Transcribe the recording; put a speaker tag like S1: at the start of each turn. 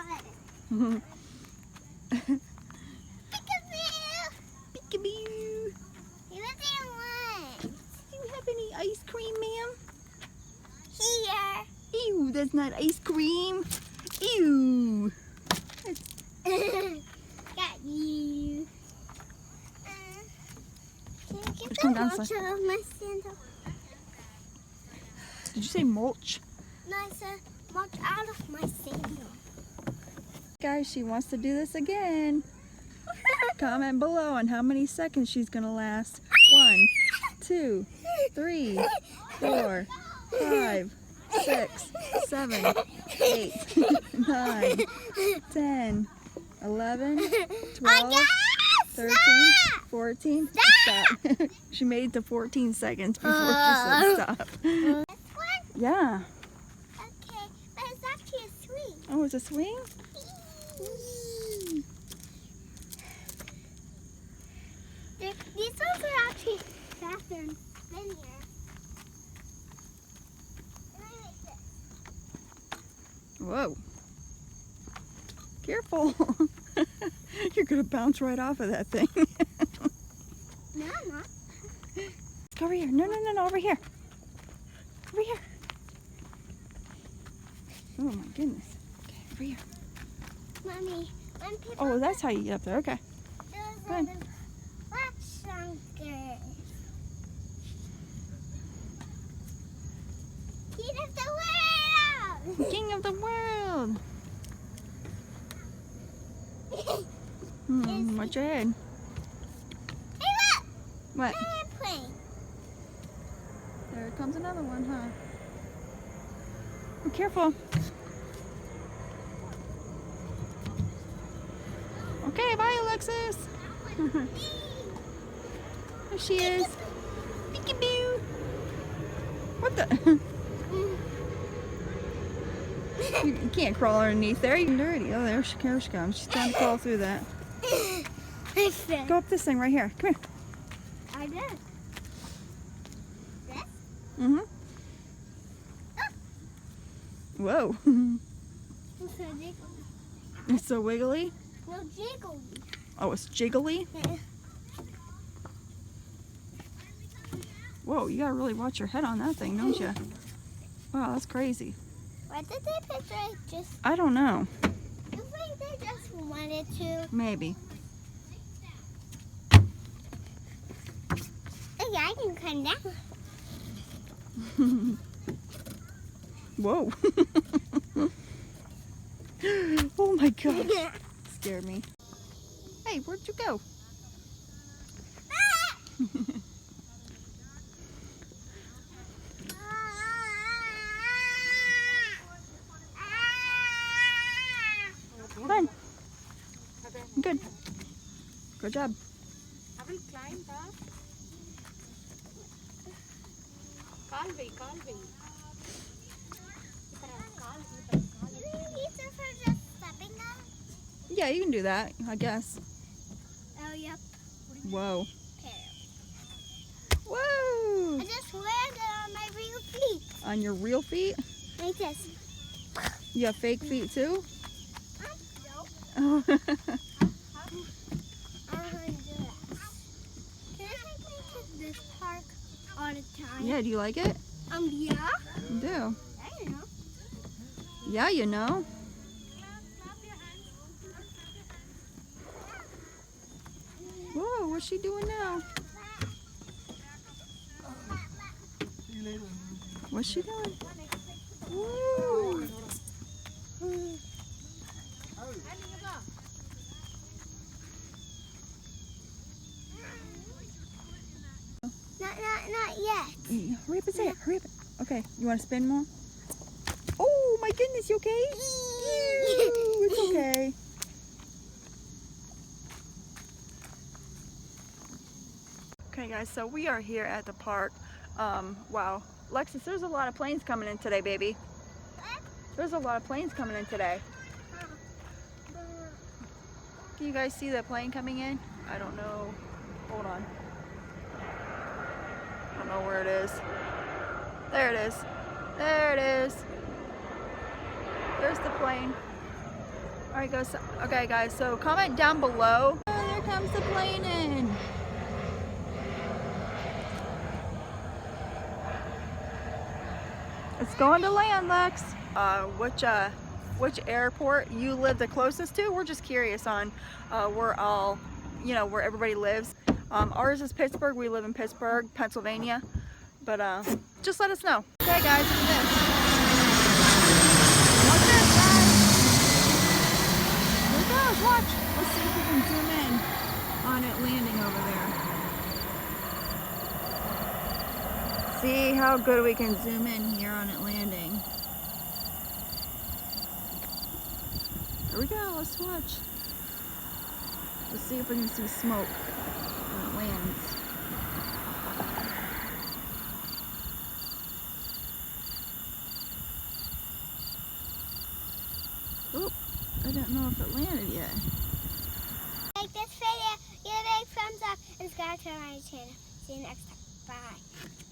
S1: one. Peekaboo!
S2: Peekaboo!
S1: He was in one.
S2: Do you have any ice cream, ma'am?
S1: Here.
S2: Ew, that's not ice cream. Ew.
S1: Got you. Can you get
S2: Come
S1: the
S2: down,
S1: mulch out of my sandal?
S2: Did you say mulch?
S1: No, I said mulch out of my sandal.
S2: Guys, she wants to do this again. Comment below on how many seconds she's gonna last. 1, 2, 3, 4, 5, 6, 7, 8, 9, 10, 11, 12, 13, 14. Stop. She made it to 14 seconds before she said stop.
S1: This one?
S2: Yeah.
S1: Okay, but it's actually a swing.
S2: Oh, it's a swing?
S1: These ones are actually faster and spinnier. And I like this.
S2: Whoa. Careful. You're going to bounce right off of that thing.
S1: No, I'm not.
S2: Go over here. No, no, no, no, over here. Over here. Oh my goodness. Okay, over here.
S1: Mommy, when people
S2: Oh, that's how you get up there. Okay.
S1: those
S2: Go
S1: are
S2: ahead.
S1: the black sunkers. King of the world!
S2: King of the world. Watch your head.
S1: Hey, look!
S2: What?
S1: An airplane.
S2: There comes another one, huh? Oh, careful. Okay, bye, Alexis. There she is. Peekaboo. What the? You can't crawl underneath there. You're dirty. Oh, there she comes. She's trying to crawl through that.
S1: I fell.
S2: Go up this thing right here. Come here.
S1: I did. This?
S2: Mm-hmm. Whoa.
S1: It's so jiggly.
S2: It's so wiggly.
S1: No, jiggly.
S2: Oh, it's jiggly.
S1: Yeah.
S2: Whoa, you gotta really watch your head on that thing, don't you? Wow, that's crazy.
S1: Why did they picture it just...
S2: I don't know.
S1: You think they just wanted to?
S2: Maybe.
S1: Oh, yeah, I can come down.
S2: Whoa. Oh my god. Scared me. Hey, where'd you go? Fun. Good. Good job.
S3: Haven't climbed up. Calvey.
S1: You think these are for just stepping on?
S2: Yeah, you can do that, I guess.
S1: Oh, yep.
S2: Whoa.
S1: Okay.
S2: Whoa!
S1: I just landed on my real feet.
S2: On your real feet?
S1: Like this.
S2: You have fake feet too?
S1: No.
S2: Oh.
S1: I'm gonna do this. Can I take me to this park all the time?
S2: Yeah, do you like it?
S1: Yeah.
S2: You do.
S1: I don't know.
S2: Yeah, you know. Whoa, what's she doing now? What's she doing? Woo!
S1: Not yet.
S2: Hurry up and say it. Hurry up. Okay, you want to spin more? Oh my goodness, you okay? Ew, it's okay. Okay guys, so we are here at the park. Wow. Alexis, there's a lot of planes coming in today, baby. There's a lot of planes coming in today. Can you guys see that plane coming in? I don't know. Hold on. I don't know where it is. There it is. There it is. There's the plane. All right, guys. Okay, guys. So comment down below. Oh, there comes the plane in. It's going to land, Lex. Which airport you live the closest to? We're just curious on where all, where everybody lives. Ours is Pittsburgh. We live in Pittsburgh, Pennsylvania. But just let us know. Okay, guys, look at this. Watch this, guys. Here it goes. Watch. Let's see if we can zoom in on it landing over there. See how good we can zoom in here on it landing. Here we go. Let's watch. Let's see if we can see smoke when it lands. Oop, I don't know if it landed yet.
S1: Like this video, give a big thumbs up and subscribe to my channel. See you next time. Bye.